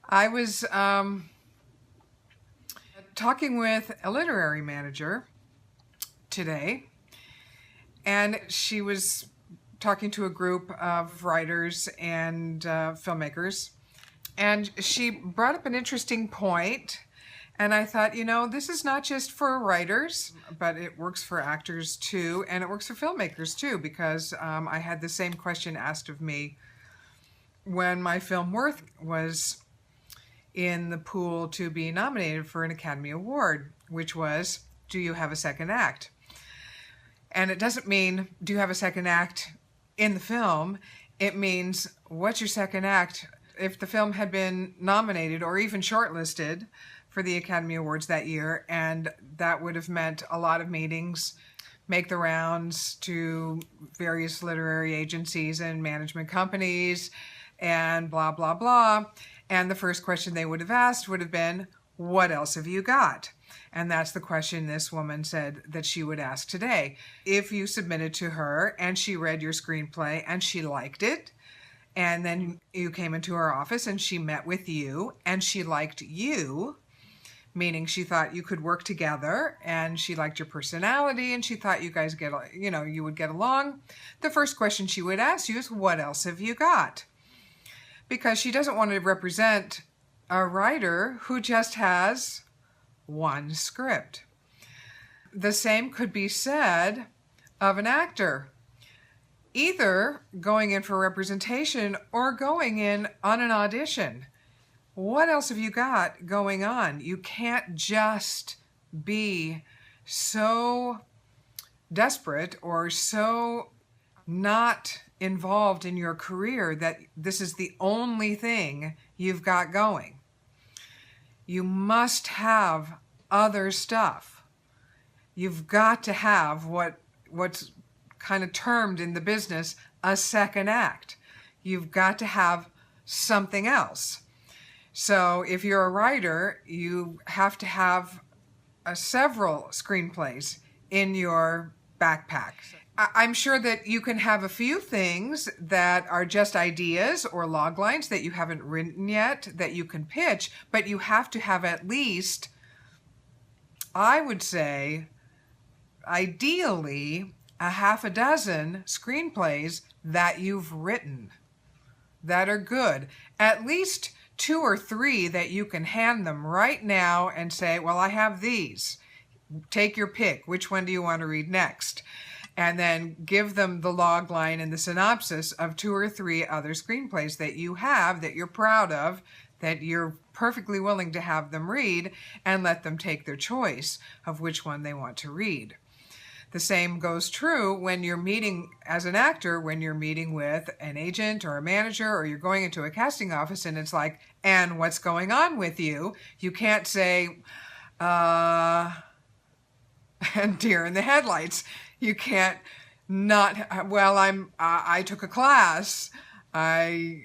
I was talking with a literary manager today, and she was talking to a group of writers and filmmakers, and she brought up an interesting point. And I thought, this is not just for writers, but it works for actors too, and it works for filmmakers too, because I had the same question asked of me when my film Worth was in the pool to be nominated for an Academy Award, which was, do you have a second act? And it doesn't mean, do you have a second act in the film? It means, what's your second act? If the film had been nominated or even shortlisted for the Academy Awards that year, and that would have meant a lot of meetings, make the rounds to various literary agencies and management companies, and blah, blah, blah. And the first question they would have asked would have been, what else have you got? And that's the question this woman said that she would ask today. If you submitted to her and she read your screenplay and she liked it, and then you came into her office and she met with you and she liked you, meaning she thought you could work together and she liked your personality and she thought you guys you would get along, the first question she would ask you is, what else have you got? Because she doesn't want to represent a writer who just has one script. The same could be said of an actor, either going in for representation or going in on an audition. What else have you got going on? You can't just be so desperate or so not involved in your career that this is the only thing you've got going. You must have other stuff. You've got to have what's kind of termed in the business a second act. You've got to have something else. So if you're a writer, you have to have several screenplays in your backpack. I'm sure that you can have a few things that are just ideas or log lines that you haven't written yet that you can pitch, but you have to have at least, I would say, ideally, a half a dozen screenplays that you've written that are good. At least 2 or 3 that you can hand them right now and say, well, I have these. Take your pick. Which one do you want to read next? And then give them the log line and the synopsis of 2 or 3 other screenplays that you have, that you're proud of, that you're perfectly willing to have them read, and let them take their choice of which one they want to read. The same goes true when you're meeting as an actor, when you're meeting with an agent or a manager, or you're going into a casting office and it's like, and what's going on with you? You can't say, and deer in the headlights. You can't not, well, I took a class. I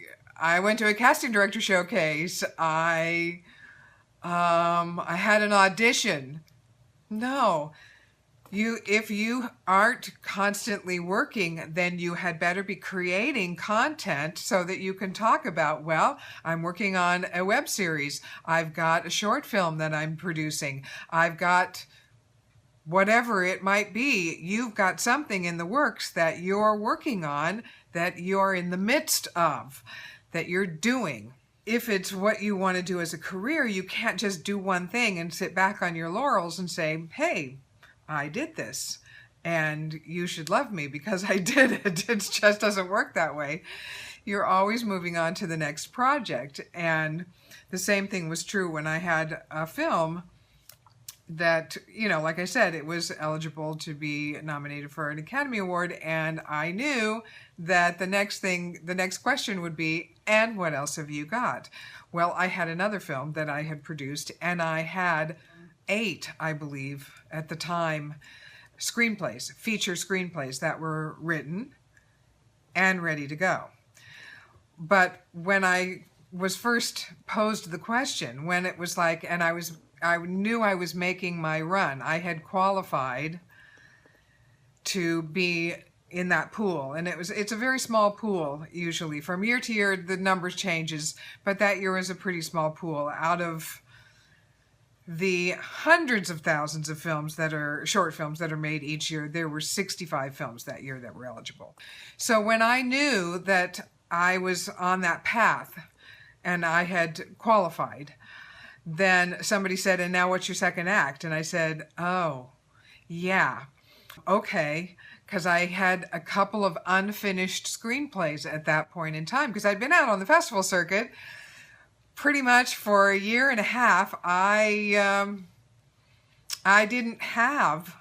went to a casting director showcase. I had an audition. No. If you aren't constantly working, then you had better be creating content so that you can talk about, well, I'm working on a web series. I've got a short film that I'm producing. I've got whatever it might be. You've got something in the works that you're working on, that you're in the midst of, that you're doing. If it's what you want to do as a career, you can't just do one thing and sit back on your laurels and say, hey, I did this and you should love me because I did it. It just doesn't work that way. You're always moving on to the next project. And the same thing was true when I had a film that, like I said, it was eligible to be nominated for an Academy Award, and I knew that the next question would be, and what else have you got? Well, I had another film that I had produced, and I had 8, I believe, at the time, screenplays, feature screenplays that were written and ready to go. But when I was first posed the question, when it was like, and I knew I was making my run. I had qualified to be in that pool, and it's a very small pool. Usually from year to year the numbers changes, but that year was a pretty small pool. Out of the hundreds of thousands of films that are short films that are made each year, there were 65 films that year that were eligible. So when I knew that I was on that path and I had qualified, then somebody said, "And now what's your second act?" And I said, "Oh, yeah, okay." Because I had a couple of unfinished screenplays at that point in time, because I'd been out on the festival circuit pretty much for a year and a half. I didn't have,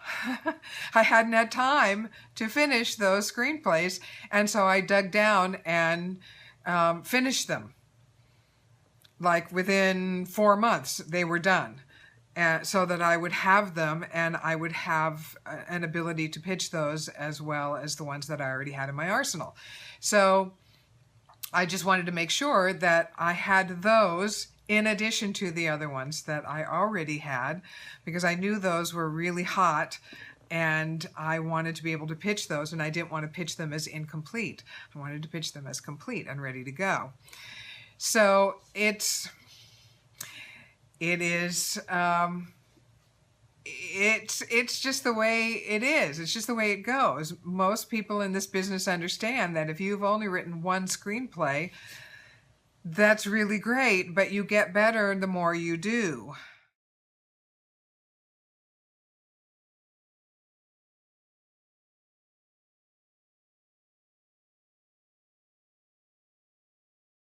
I hadn't had time to finish those screenplays, and so I dug down and finished them. Like within 4 months, they were done. So that I would have them and I would have an ability to pitch those as well as the ones that I already had in my arsenal. So I just wanted to make sure that I had those in addition to the other ones that I already had, because I knew those were really hot and I wanted to be able to pitch those, and I didn't want to pitch them as incomplete. I wanted to pitch them as complete and ready to go. So it's just the way it is. It's just the way it goes. Most people in this business understand that if you've only written one screenplay, that's really great, but you get better the more you do.